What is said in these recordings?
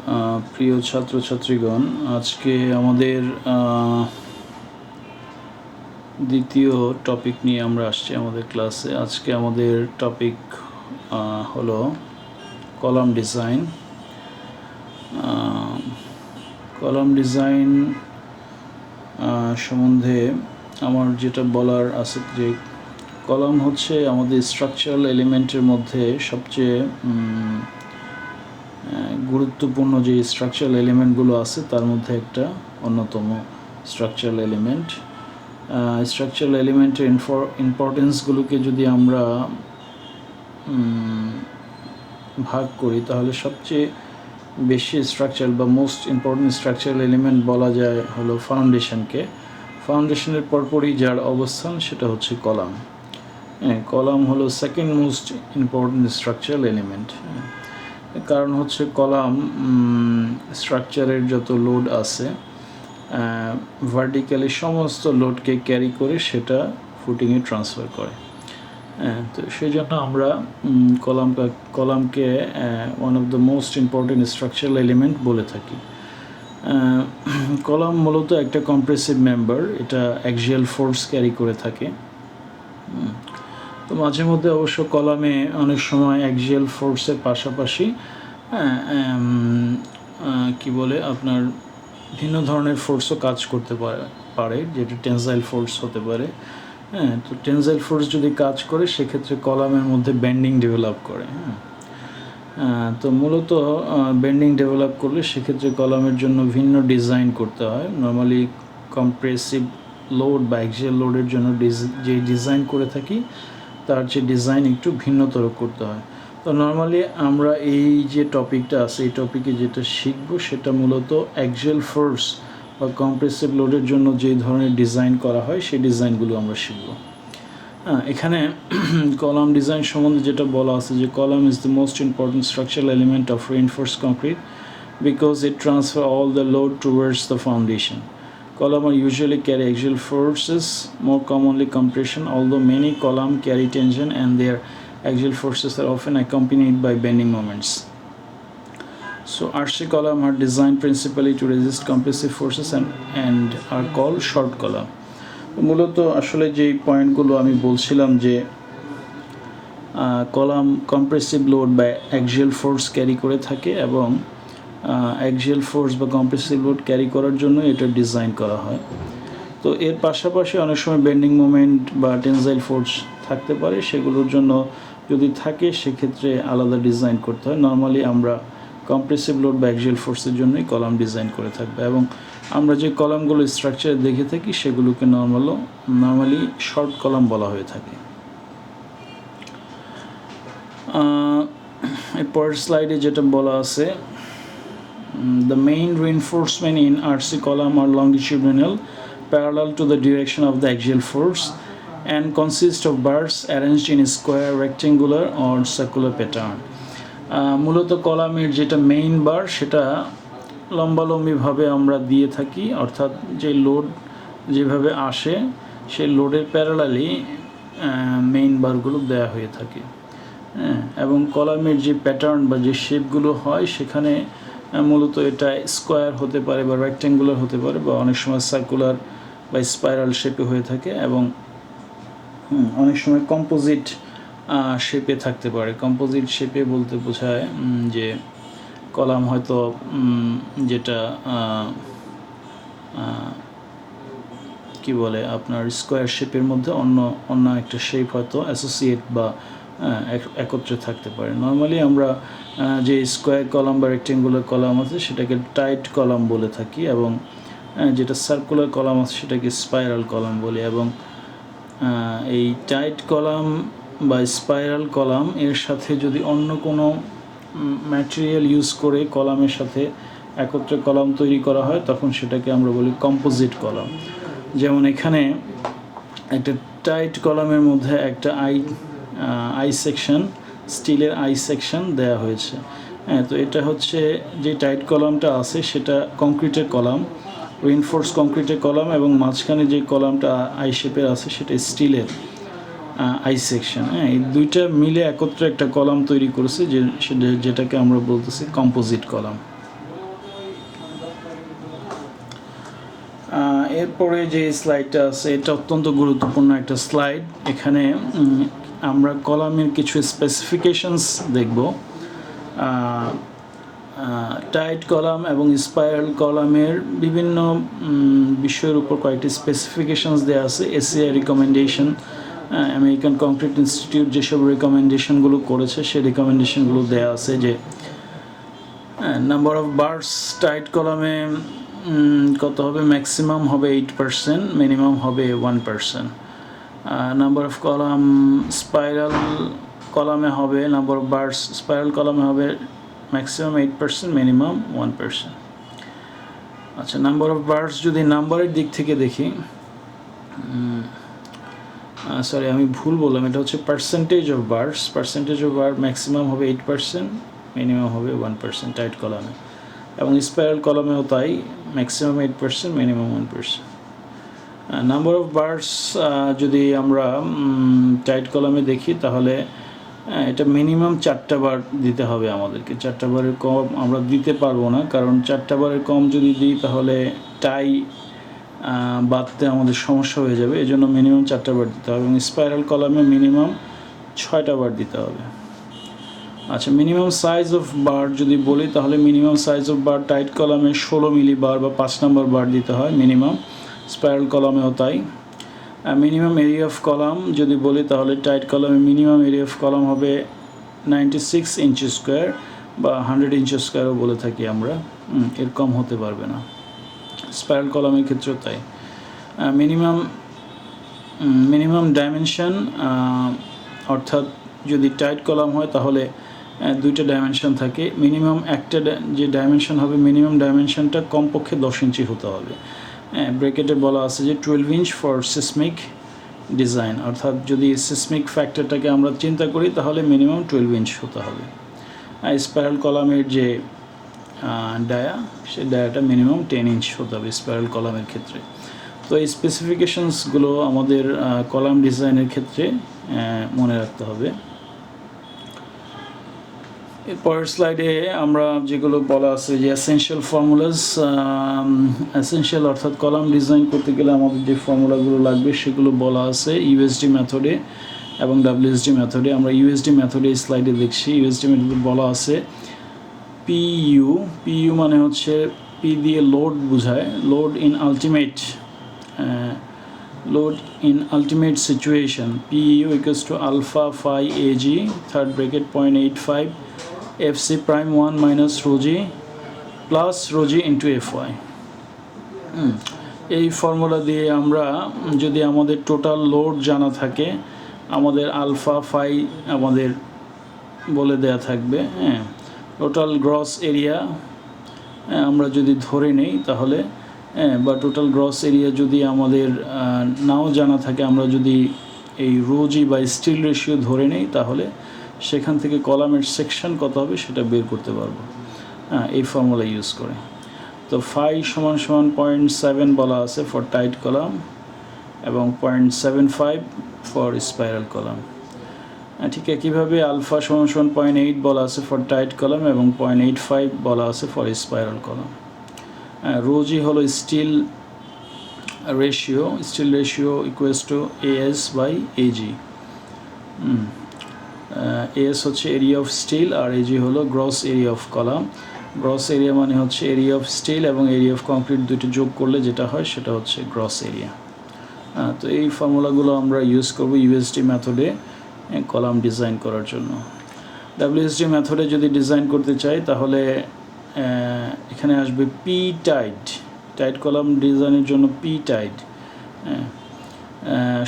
প্রিয় ছাত্রছাত্রীগণ, আজকে আমাদের দ্বিতীয় টপিক নিয়ে আমরা আসছি আমাদের ক্লাসে। আজকে আমাদের টপিক হলো কলাম ডিজাইন। কলাম ডিজাইন সম্বন্ধে আমার যেটা বলার আছে যে কলাম হচ্ছে আমাদের স্ট্রাকচারাল এলিমেন্টের মধ্যে সবচেয়ে গুরুত্বপূর্ণ যে স্ট্রাকচারাল এলিমেন্টগুলো আছে তার মধ্যে একটা অন্যতম স্ট্রাকচারাল এলিমেন্ট। স্ট্রাকচারাল এলিমেন্টের ইম্পর্টেন্সগুলোকে যদি আমরা ভাগ করি তাহলে সবচেয়ে বেশি স্ট্রাকচারাল বা মোস্ট ইম্পর্টেন্ট স্ট্রাকচারাল এলিমেন্ট বলা যায় হলো ফাউন্ডেশনকে। ফাউন্ডেশনের পরপরই যার অবস্থান সেটা হচ্ছে কলাম। কলাম হলো second most important structural element. কারণ হচ্ছে কলাম স্ট্রাকচারের যত লোড আছে ভার্টিক্যালি সমস্ত লোডকে ক্যারি করে সেটা ফুটিংয়ে ট্রান্সফার করে। তো সেই জন্য আমরা কলামকে one of the most important structural element বলে থাকি। কলাম মূলত একটা কম্প্রেসিভ মেম্বার, এটা অ্যাক্সিয়াল ফোর্স ক্যারি করে থাকে। তো মাঝে মধ্যে অবশ্য কলামে অনেক সময় অ্যাক্সিয়াল ফোর্সের পাশাপাশি আপনার ভিন্ন ধরনের ফোর্সও কাজ করতে পারে, যেটা টেনসাইল ফোর্স হতে পারে। তো টেনসাইল ফোর্স যদি কাজ করে সেক্ষেত্রে কলামের মধ্যে বেন্ডিং ডেভেলপ করে। তো মূলত বেন্ডিং ডেভেলপ করলে সেক্ষেত্রে কলামের জন্য ভিন্ন ডিজাইন করতে হয়। নর্মালি কম্প্রেসিভ লোড বা অ্যাক্সিয়াল লোডের জন্য যে ডিজাইন করে থাকি তার যে ডিজাইন একটু ভিন্নতর করতে হয়। তো নর্মালি আমরা এই যে টপিকটা আছে এই টপিকে যেটা শিখব সেটা মূলত অ্যাক্সিয়াল ফোর্স বা কম্প্রেসিভ লোডের জন্য যে ধরনের ডিজাইন করা হয় সেই ডিজাইনগুলো আমরা শিখব। এখানে কলাম ডিজাইন সম্বন্ধে যেটা বলা আছে যে column is the most important structural element of reinforced concrete because it transfer all the load towards the foundation. Column are usually carry axial forces, more commonly compression, although many column carry tension and their axial forces are often accompanied by bending moments. So RC column are designed principally to resist compressive forces and are called short column. মূলত আসলে যে পয়েন্টগুলো আমি বলছিলাম যে column compressive load বা axial force carry করে থাকে এবং অ্যাক্সিয়াল ফোর্স বা কম্প্রেসিভ লোড ক্যারি করার জন্য এটা ডিজাইন করা হয়। তো এর পাশাপাশি অনেক সময় বেন্ডিং মোমেন্ট বা টেনসাইল ফোর্স থাকতে পারে, সেগুলোর জন্য যদি থাকে সেক্ষেত্রে আলাদা ডিজাইন করতে হয়। নর্মালি আমরা কম্প্রেসিভ লোড বা অ্যাক্সিয়াল ফোর্সের জন্যই কলাম ডিজাইন করে থাকবে এবং আমরা যে কলামগুলো স্ট্রাকচার দেখে থাকি সেগুলোকে নর্মালি শর্ট কলাম বলা হয়ে থাকে। পরের স্লাইডে যেটা বলা আছে, the main reinforcement in RC column are longitudinal, parallel to the direction of the axial force, and consist of bars arranged in a square, rectangular or circular pattern. মূলত কলামের যেটা মেইন বার সেটা লম্বালম্বিভাবে আমরা দিয়ে থাকি, অর্থাৎ যে লোড যেভাবে আসে সেই লোডের প্যারালালি মেইন বারগুলো দেওয়া হয়ে থাকে। এবং কলামের যে প্যাটার্ন বা যে শেপগুলো হয় সেখানে মূলত এটা স্কোয়ার হতে পারে বা রেক্ট্যাঙ্গুলার হতে পারে বা অনেক সময় সার্কুলার বা স্পাইরাল শেপে হয়ে থাকে এবং অনেক সময় কম্পোজিট শেপে থাকতে পারে। কম্পোজিট শেপে বলতে বোঝায় যে কলাম হয়তো যেটা আপনার স্কোয়ার শেপের মধ্যে অন্য একটা শেপ হয়তো অ্যাসোসিয়েট বা একত্রে থাকতে পারে। নর্মালি আমরা যে স্কোয়ার কলাম বা রেক্টেঙ্গুলার কলাম আছে সেটাকে টাইট কলাম বলে থাকি এবং যেটা সার্কুলার কলাম আছে সেটাকে স্পাইরাল কলাম বলি। এবং এই টাইট কলাম বা স্পাইরাল কলাম এর সাথে যদি অন্য কোনো ম্যাটেরিয়াল ইউজ করে কলামের সাথে একত্রে কলাম তৈরি করা হয় তখন সেটাকে আমরা বলি কম্পোজিট কলাম। যেমন এখানে একটা টাইট কলামের মধ্যে একটা আই সেকশন, স্টিলের আই সেকশন দেওয়া হয়েছে। তো এটা হচ্ছে যে টাইট কলামটা আছে সেটা কংক্রিটের কলাম, রিইনফোর্স কংক্রিটের কলাম, এবং মাঝখানে যে কলামটা আই শেপের আছে সেটা স্টিলের আই সেকশন। এই দুইটা মিলে একত্রে একটা কলাম তৈরি করেছে যেটাকে আমরা বলতেছি কম্পোজিট কলাম। এরপরে যে স্লাইডটা আছে এটা অত্যন্ত গুরুত্বপূর্ণ একটা স্লাইড। এখানে আমরা কলামের কিছু স্পেসিফিকেশনস দেখব। টাইট কলাম এবং স্পাইরাল কলামের বিভিন্ন বিষয়ের উপর কয়েকটি স্পেসিফিকেশনস দেওয়া আছে। ACI recommendation, American concrete institute যেসব রিকমেন্ডেশনগুলো করেছে সেই রিকমেন্ডেশনগুলো দেওয়া আছে যে নাম্বার অফ বার্স টাইট কলামে কত হবে, ম্যাক্সিমাম হবে 8%, মিনিমাম হবে 1%। নাম্বার অফ কলাম স্পাইরাল কলামে হবে, নাম্বার অফ বার্স স্পাইরাল কলামে হবে ম্যাক্সিমাম 8%, মিনিমাম 1%। আচ্ছা, নাম্বার অফ বার্স যদি নাম্বারের দিক থেকে দেখি, সরি আমি ভুল বললাম, এটা হচ্ছে percentage of bars. Percentage of bar maximum হবে 8%, মিনিমাম হবে 1% টাইট কলামে, এবং স্পাইরাল কলামেও তাই, maximum 8%, minimum 1%। Number of bars যদি আমরা টাইট কলামে দেখি তাহলে এটা মিনিমাম 4টা বার দিতে হবে আমাদেরকে। 4টা বারের কম আমরা দিতে পারবো না, কারণ 4টা বারের কম যদি দিই তাহলে টাই বাঁধতে আমাদের সমস্যা হয়ে যাবে। এই জন্য মিনিমাম 4টা বার দিতে হবে, এবং স্পাইরাল কলামে মিনিমাম 6টা বার দিতে হবে। আচ্ছা, মিনিমাম সাইজ অফ বার যদি বলি তাহলে minimum size of bar tight কলামে 16 মিলি বার বা 5 নম্বর বার দিতে হয় মিনিমাম, স্পাইরাল কলামেও তাই। মিনিমাম এরিয়া অফ কলাম যদি বলি তাহলে টাইট কলামে মিনিমাম এরিয়া অফ কলাম হবে 96 ইঞ্চি স্কোয়ার বা 100 ইঞ্চি স্কোয়ারও বলে থাকি আমরা, এর কম হতে পারবে না। স্পাইরাল কলামের ক্ষেত্রেও তাই। মিনিমাম ডাইমেনশন, অর্থাৎ যদি টাইট কলাম হয় তাহলে 2টা ডাইমেনশন থাকে। মিনিমাম একটা যে ডাইমেনশন হবে, মিনিমাম ডাইমেনশনটা কমপক্ষে 10 ইঞ্চি হতে হবে। ব্র্যাকেটে বলা আছে যে 12 ইঞ্চ ফর সিসমিক ডিজাইন, অর্থাৎ যদি সিসমিক ফ্যাক্টরটাকে আমরা চিন্তা করি তাহলে মিনিমাম 12 ইঞ্চ হতে হবে। স্পাইরাল কলামের যে ডায়া, সেই ডায়াটা মিনিমাম 10 ইঞ্চ হতে হবে স্পাইরাল কলামের ক্ষেত্রে। তো এই স্পেসিফিকেশনসগুলো আমাদের কলাম ডিজাইনের ক্ষেত্রে মনে রাখতে হবে। এরপরের স্লাইডে আমরা যেগুলো বলা আছে যে এসেনশিয়াল ফর্মুলাস, এসেনশিয়াল অর্থাৎ কলাম ডিজাইন করতে গেলে আমাদের যে ফর্মুলাগুলো লাগবে সেগুলো বলা আছে ইউএসডি মেথডে এবং ডাব্লিউএসডি মেথডে। আমরা ইউএসডি মেথডে এই স্লাইডে দেখছি। ইউএসডি মেথডে বলা আছে পিইউ, পিইউ মানে হচ্ছে পি দিয়ে লোড বোঝায়, load in ultimate, load in ultimate situation. PU equals to alpha phi AG, third bracket 0.85 FC prime 1 minus rho g plus rho g into Fy। এই ফর্মুলা দিয়ে আমরা যদি আমাদের টোটাল লোড জানা থাকে, আমাদের আলফা ফাই আমাদের বলে দেয়া থাকবে, টোটাল গ্রস এরিয়া আমরা যদি ধরে নেই তাহলে, বা টোটাল গ্রস এরিয়া যদি আমাদের নাও জানা থাকে, আমরা যদি এই রোজি বা স্টিল রেশিও ধরে নেই তাহলে সেখান থেকে কলামের সেকশন কত হবে সেটা বের করতে পারবো এই ফর্মুলা ইউজ করে। তো ফাই সমান সমান 0.7 বলা আছে ফর টাইট কলাম এবং 0.75 ফর স্পাইরাল কলাম। ঠিক একইভাবে আলফা সমান সমান 0.8 বলা আছে ফর টাইট কলাম এবং 0.85 বলা আছে ফর স্পাইরাল কলাম। রোজি হলো steel ratio equals to AS by AG। AS হচ্ছে এরিয়া অফ স্টিল আর AG হলো gross area of column. Gross area মানে হচ্ছে এরিয়া অফ স্টিল এবং এরিয়া অফ কংক্রিট দুটো যোগ করলে যেটা হয় সেটা হচ্ছে গ্রস এরিয়া। তো এই ফর্মুলাগুলো আমরা ইউজ করব ইউএসডি মেথডে কলাম ডিজাইন করার জন্য। ডাব্লিউএসডি মেথডে যদি ডিজাইন করতে চাই তাহলে এখানে আসবে পি টাইট কলাম ডিজাইনের জন্য পি টাইট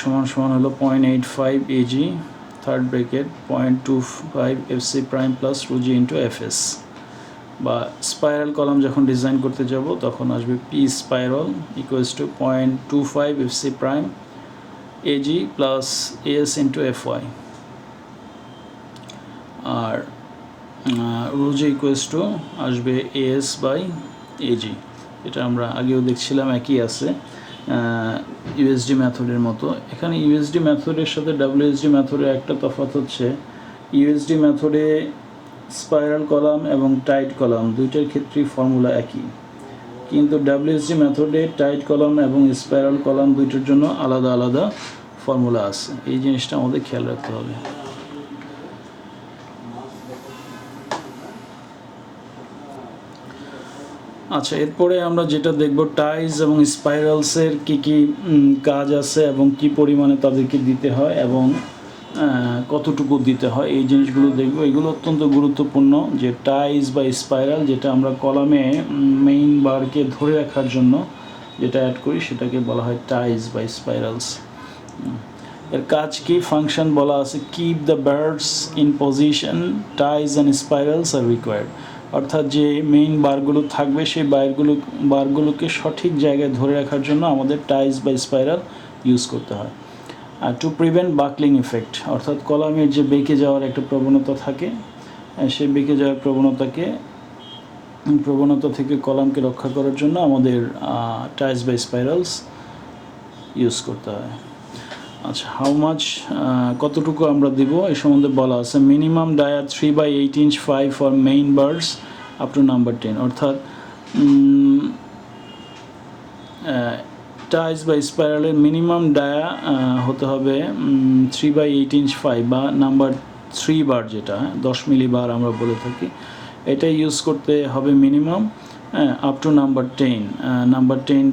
সমান সমান হলো 0.85 AG, third bracket 0.25 FC prime plus rho G into FS। বা স্পাইরাল কলাম যখন ডিজাইন করতে যাব তখন আসবে P spiral equals to 0.25 FC prime AG plus AS into FY, আর রোজি ইকুয়ালস টু আসবে AS বাই AG। এটা আমরা আগেও দেখছিলাম একই আছে ইউএসডি মেথডের মতো। এখানে ইউএসডি মেথডের সাথে ডাব্লিউএসডি মেথডের একটা তফাৎ হচ্ছে, ইউএসডি মেথডে স্পাইরাল কলাম এবং টাইট কলাম দুইটার ক্ষেত্রেই ফর্মুলা একই, কিন্তু WSG মেথডে টাইট কলাম এবং স্পাইরাল কলাম দুইটার জন্য আলাদা আলাদা ফর্মুলা আছে, এই জিনিসটা আমাদের খেয়াল রাখতে হবে। আচ্ছা, এরপরে আমরা যেটা দেখব টাইজ এবং স্পাইরালসের কি কি কাজ আছে এবং কি পরিমাণে তাদেরকে দিতে হয় এবং কতটুকু দিতে হয়, এই জিনিসগুলো দেখব। এগুলো অত্যন্ত গুরুত্বপূর্ণ যে টাইজ বা স্পাইরাল, যেটা আমরা কলামে মেইন বারকে ধরে রাখার জন্য যেটা অ্যাড করি সেটাকে বলা হয় টাইজ বা স্পাইরালস। এর কাজ কি, ফাংশন বলা আছে keep the bars in position, ties and spirals are required. অর্থাৎ যে মেইন বারগুলো থাকবে সেই বারগুলোকে সঠিক জায়গায় ধরে রাখার জন্য আমাদের টাইজ বা স্পাইরাল ইউজ করতে হয়। আর টু প্রিভেন্ট বাকলিং ইফেক্ট, অর্থাৎ কলামের যে বেঁকে যাওয়ার একটা প্রবণতা থাকে, সেই বেঁকে যাওয়ার প্রবণতা থেকে কলামকে রক্ষা করার জন্য আমাদের টাইজ বা স্পাইরালস ইউজ করতে হয়। আচ্ছা, হাউ মাচ, কতটুকু আমরা দিব এই সম্বন্ধে বলা আছে। Minimum dia 3/8 inch 5 for main birds up to number 10, অর্থাৎ টাইজ বা স্পাইরালের মিনিমাম ডায়া হতে হবে 3/8 inch 5 বা নাম্বার 3 বার, যেটা 10 মিলি বার আমরা বলে থাকি, এটা ইউজ করতে হবে minimum up to number 10। Number 10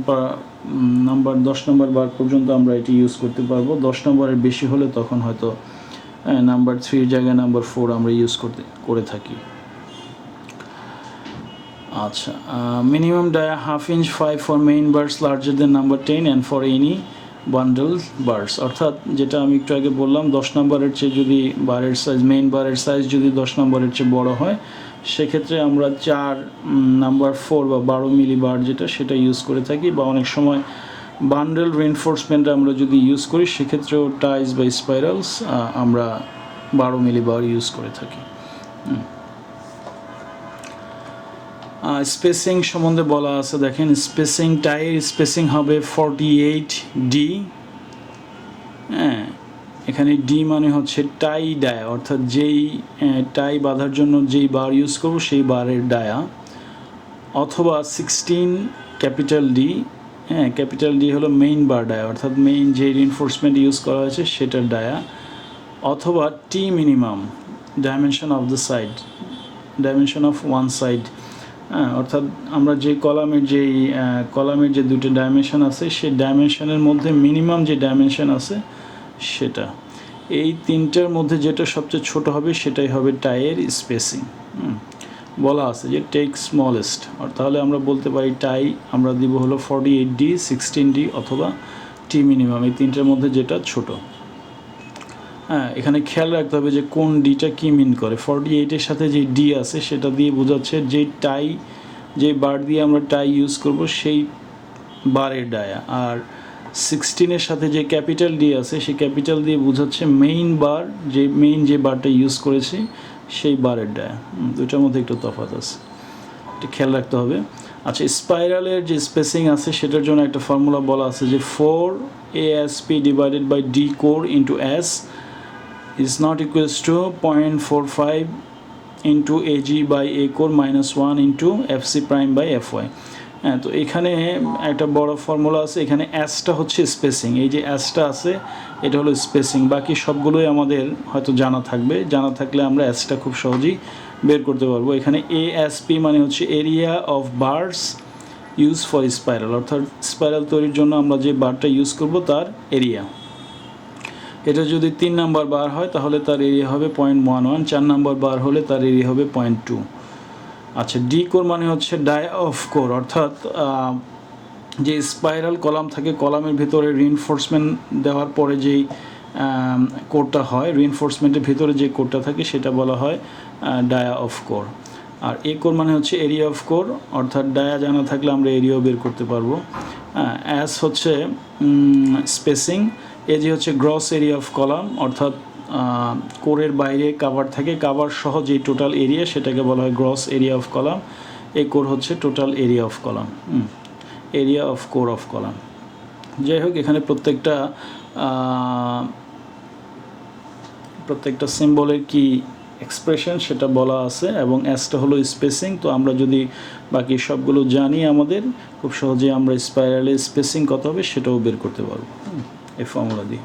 10 নম্বর বার পর্যন্ত আমরা এটি ইউজ করতে পারবো। 10 নম্বরের বেশি হলে তখন হয়তো নাম্বার 3 জায়গায় নাম্বার 4 আমরা ইউজ করে থাকি। আচ্ছা, minimum dia 1/2 inch 5 for main birds larger then number 10 and for any bundle birds, অর্থাৎ যেটা আমি একটু আগে বললাম 10 নম্বরের চেয়ে যদি বারের সাইজ, মেইন বারের সাইজ যদি 10 নম্বরের চেয়ে বড় হয়, সেক্ষেত্রে আমরা 4 নাম্বার 4 বা 12 মিলি বার যেটা সেটা ইউজ করে থাকি। বা অনেক সময় বান্ডেল রিইনফোর্সমেন্ট আমরা যদি ইউজ করি, সেক্ষেত্রেও টাইজ বা স্পাইরালস আমরা 12 মিলি বার ইউজ করে থাকি। স্পেসিং সম্বন্ধে বলা আছে, দেখেন স্পেসিং, টাইয়ের স্পেসিং হবে 48D। হ্যাঁ, এখানে ডি মানে হচ্ছে টাই ডায়া, অর্থাৎ যেই টাই বাঁধার জন্য যেই বার ইউজ করবো সেই বারের ডায়া, অথবা 16 ক্যাপিটাল ডি। হ্যাঁ, ক্যাপিটাল ডি হলো মেইন বার ডায়া, অর্থাৎ মেইন যে রিইনফোর্সমেন্ট ইউজ করা হয়েছে সেটার ডায়া, অথবা T minimum dimension of the side, dimension of one side. হ্যাঁ, অর্থাৎ আমরা যে কলামের যে দুটো ডাইমেনশন আছে সেই ডাইমেনশনের মধ্যে মিনিমাম যে ডাইমেনশন আছে সেটা, এই তিনটার মধ্যে যেটা সবচেয়ে ছোট হবে সেটাই হবে টাইয়ের স্পেসিং। বলা আছে যে টেক স্মলেস্ট, তাহলে আমরা বলতে পারি টাই আমরা দিব হলো 48D, 16D অথবা টি মিনিমাম, এই তিনটার মধ্যে যেটা ছোট। হ্যাঁ, এখানে খেয়াল রাখতে হবে যে কোন ডিটা কী মিন করে। 48-এর সাথে যে ডি আছে সেটা দিয়ে বোঝাচ্ছে যে বার দিয়ে আমরা টাই ইউজ করব সেই বারের ডায়া, আর 16-এর সাথে যে ক্যাপিটাল ডি আছে সেই ক্যাপিটাল দিয়ে বোঝাচ্ছে মেইন যে বারটা ইউজ করেছি সেই বারের ডায়া। দুইটার মধ্যে একটু তফাৎ আছে, এটা খেয়াল রাখতে হবে। আচ্ছা, স্পাইরালের যে স্পেসিং আছে সেটার জন্য একটা ফর্মুলা বলা আছে যে 4ASP divided by D core into S is not equals to 0.45 into AG by A core minus 1 into FC prime by FY। হ্যাঁ, তো এখানে একটা বড় ফর্মুলা আছে, এখানে অ্যাসটা হচ্ছে স্পেসিং, এই যে অ্যাসটা আছে এটা হলো স্পেসিং, বাকি সবগুলোই আমাদের হয়তো জানা থাকলে আমরা অ্যাসটা খুব সহজেই বের করতে পারবো। এখানে ASP মানে হচ্ছে area of bars use for spiral, অর্থাৎ স্পাইরাল তৈরির জন্য আমরা যে বারটা ইউজ করব তার এরিয়া। এটা যদি 3 নাম্বার বার হয় তাহলে তার এরিয়া হবে 0.11, 4 নাম্বার বার হলে তার এরিয়া হবে 0.2। আচ্ছা, ডি কোর মানে হচ্ছে ডায়া অফ কোর, অর্থাৎ যে স্পাইরাল কলাম থাকে, কলামের ভিতরে রিইনফোর্সমেন্ট দেওয়ার পরে যেই কোরটা হয়, রিইনফোর্সমেন্টের ভিতরে যে কোরটা থাকে সেটা বলা হয় ডায়া অফ কোর। আর এ কোর মানে হচ্ছে এরিয়া অফ কোর, অর্থাৎ ডায়া জানা থাকলে আমরা এরিয়াও বের করতে পারবো। অ্যাস হচ্ছে স্পেসিং, এজি হচ্ছে গ্রস এরিয়া অফ কলাম, অর্থাৎ কোরের বাইরে কাভার থাকে, কাভার সহ যে টোটাল এরিয়া সেটাকে বলা হয় গ্রস এরিয়া অফ কলাম। এই কোর হচ্ছে total area of column, area of core of column. যাই হোক, এখানে প্রত্যেকটা সিম্বলের কি এক্সপ্রেশন সেটা বলা আছে, এবং এসটা হলো স্পেসিং। তো আমরা যদি বাকি সবগুলো জানি আমাদের খুব সহজে আমরা স্পাইরালে স্পেসিং কত হবে সেটাও বের করতে পারবো এই ফর্মুলা দিয়ে।